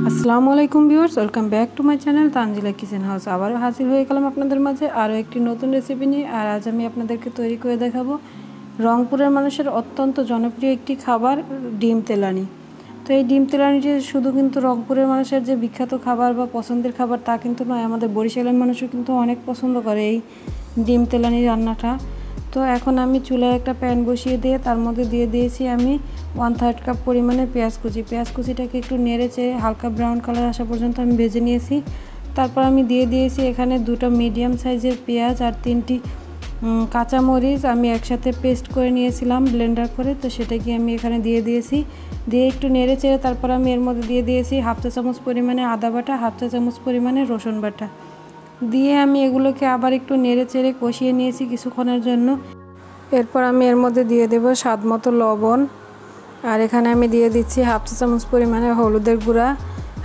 আসসালামু আলাইকুম viewers, welcome back to my channel Tanzila kitchen house. আবারও হাজির হয়ে গেলাম আপনাদের মাঝে আরও একটি নতুন রেসিপি নিয়ে। আর আজ আমি আপনাদেরকে তৈরি করে দেখাবো রংপুরের মানুষের অত্যন্ত জনপ্রিয় একটি খাবার, ডিম তেলানি। তো এই ডিম তেলানিটি শুধু কিন্তু রংপুরের মানুষের যে বিখ্যাত খাবার বা পছন্দের খাবার তা কিন্তু নয়, আমাদের বরিশালের মানুষও কিন্তু অনেক পছন্দ করে এই ডিম তেলানি রান্নাটা। তো এখন আমি চুলায় একটা প্যান বসিয়ে দিয়ে তার মধ্যে দিয়ে দিয়েছি আমি 1/3 কাপ পরিমাণে পেঁয়াজ কুচিটাকে একটু নেড়ে চেড়ে হালকা ব্রাউন কালার আসা পর্যন্ত আমি ভেজে নিয়েছি। তারপর আমি দিয়ে দিয়েছি এখানে 2টা মিডিয়াম সাইজের পেঁয়াজ আর 3টি কাঁচামরিচ আমি একসাথে পেস্ট করে নিয়েছিলাম ব্লেন্ডার করে। তো সেটাকে আমি এখানে দিয়ে দিয়েছি, দিয়ে একটু নেড়ে চেড়ে তারপর আমি এর মধ্যে দিয়ে দিয়েছি 1/2 চা চামচ পরিমাণে আদা বাটা, 1/2 চা চামচ পরিমাণে রসুন বাটা। দিয়ে আমি এগুলোকে আবার একটু নেড়ে চেড়ে কষিয়ে নিয়েছি কিছুক্ষণের জন্য। এরপর আমি এর মধ্যে দিয়ে দেব স্বাদ মতো লবণ, আর এখানে আমি দিয়ে দিচ্ছি 1/2 চা চামচ পরিমাণে হলুদের গুঁড়া,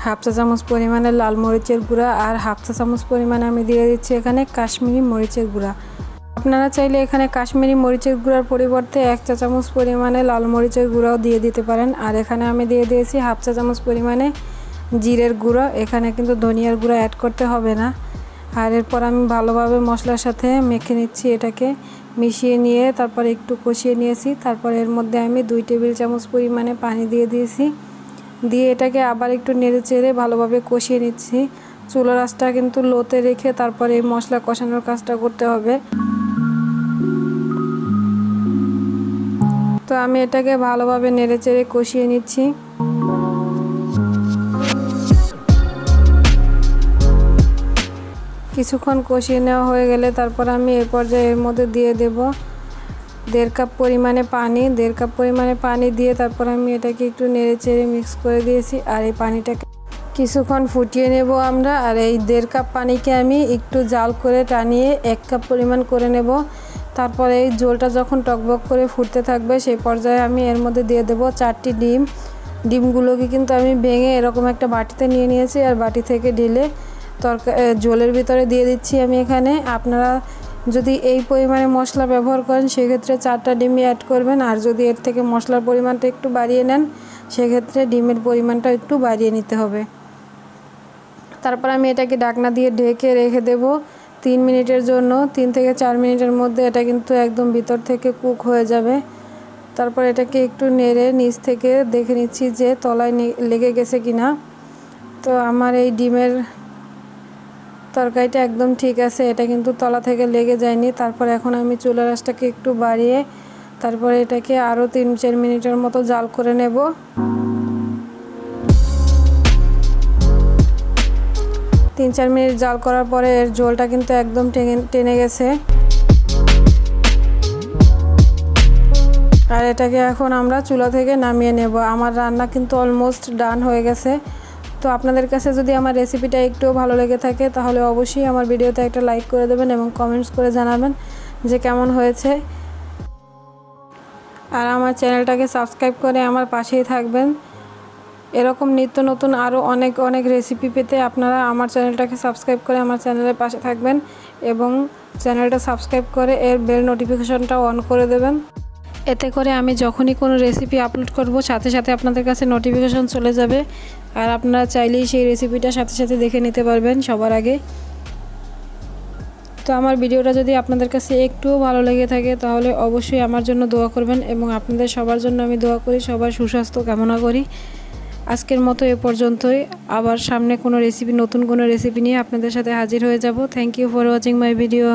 1/2 চা চামচ পরিমাণে লাল মরিচের গুঁড়া, আর 1/2 চা চামচ পরিমাণে আমি দিয়ে দিচ্ছি এখানে কাশ্মীরি মরিচের গুঁড়া। আপনারা চাইলে এখানে কাশ্মীরি মরিচের গুঁড়ার পরিবর্তে 1 চা চামচ পরিমাণে লাল মরিচের গুঁড়াও দিয়ে দিতে পারেন। আর এখানে আমি দিয়ে দিয়েছি 1/2 চা চামচ পরিমাণে জিরের গুঁড়ো, এখানে কিন্তু ধনিয়ার গুঁড়া অ্যাড করতে হবে না। আর এরপর আমি ভালোভাবে মশলার সাথে মেখে নিচ্ছি, এটাকে মিশিয়ে নিয়ে তারপর একটু কষিয়ে নিয়েছি। তারপর এর মধ্যে আমি 2 টেবিল চামচ পরিমাণে পানি দিয়ে দিয়েছি, দিয়ে এটাকে আবার একটু নেড়ে চেড়ে ভালোভাবে কষিয়ে নিচ্ছি। চুলার আঁচটা কিন্তু লোতে রেখে তারপর এই মশলা কষানোর কাজটা করতে হবে। তো আমি এটাকে ভালোভাবে নেড়ে চেড়ে কষিয়ে নিচ্ছি। কিছুক্ষণ কষিয়ে নেওয়া হয়ে গেলে তারপর আমি এ পর্যায়ে এর মধ্যে দিয়ে দেব 1.5 কাপ পরিমাণে পানি। 1.5 কাপ পরিমাণে পানি দিয়ে তারপর আমি এটাকে একটু নেড়ে চেড়ে মিক্স করে দিয়েছি। আর এই পানিটাকে কিছুক্ষণ ফুটিয়ে নেব আমরা। আর এই 1.5 কাপ পানিকে আমি একটু জাল করে টানিয়ে 1 কাপ পরিমাণ করে নেব। তারপরে এই ঝোলটা যখন টকবক করে ফুটতে থাকবে সেই পর্যায়ে আমি এর মধ্যে দিয়ে দেব 4টি ডিম। ডিমগুলোকে কিন্তু আমি ভেঙে এরকম একটা বাটিতে নিয়ে নিয়েছি, আর বাটি থেকে ঢেলে ঝোলের ভিতরে দিয়ে দিচ্ছি আমি এখানে। আপনারা যদি এই পরিমাণে মশলা ব্যবহার করেন সেক্ষেত্রে 4টা ডিমই অ্যাড করবেন, আর যদি এর থেকে মশলার পরিমাণটা একটু বাড়িয়ে নেন সেক্ষেত্রে ডিমের পরিমাণটা একটু বাড়িয়ে নিতে হবে। তারপর আমি এটাকে ঢাকনা দিয়ে ঢেকে রেখে দেব 3 মিনিটের জন্য। 3 থেকে 4 মিনিটের মধ্যে এটা কিন্তু একদম ভিতর থেকে কুক হয়ে যাবে। তারপর এটাকে একটু নেড়ে নিচ থেকে দেখে নিচ্ছি যে তলায় লেগে গেছে কিনা। তো আমার এই ডিমের তরকারিটা একদম ঠিক আছে, এটা কিন্তু তলা থেকে লেগে যায়নি। তারপর এখন আমি চুলার আঁচটাকে একটু বাড়িয়ে তারপরে এটাকে আরও 3-4 মিনিটের মতো জাল করে নেব। 3-4 মিনিট জাল করার পরে এর ঝোলটা কিন্তু একদম টেনে গেছে। আর এটাকে এখন আমরা চুলা থেকে নামিয়ে নেব। আমার রান্না কিন্তু অলমোস্ট ডান হয়ে গেছে। তো আপনাদের কাছে যদি আমার রেসিপিটা একটু ভালো লেগে থাকে তাহলে অবশ্যই আমার ভিডিওতে একটা লাইক করে দেবেন এবং কমেন্টস করে জানাবেন যে কেমন হয়েছে। আর আমার চ্যানেলটাকে সাবস্ক্রাইব করে আমার পাশেই থাকবেন। এরকম নিত্য নতুন আরও অনেক রেসিপি পেতে আপনারা আমার চ্যানেলটাকে সাবস্ক্রাইব করে আমার চ্যানেলের পাশে থাকবেন এবং চ্যানেলটা সাবস্ক্রাইব করে এর বেল নোটিফিকেশনটাও অন করে দেবেন। এতে করে আমি যখনই কোনো রেসিপি আপলোড করব সাথে সাথে আপনাদের কাছে নোটিফিকেশন চলে যাবে, আর আপনারা চাইলেই সেই রেসিপিটা সাথে সাথে দেখে নিতে পারবেন সবার আগে। তো আমার ভিডিওটা যদি আপনাদের কাছে একটুও ভালো লেগে থাকে তাহলে অবশ্যই আমার জন্য দোয়া করবেন, এবং আপনাদের সবার জন্য আমি দোয়া করি, সবার সুস্বাস্থ্য কামনা করি। আজকের মতো এ পর্যন্তই। আবার সামনে কোনো রেসিপি, নতুন কোনো রেসিপি নিয়ে আপনাদের সাথে হাজির হয়ে যাব। Thank you for watching my video.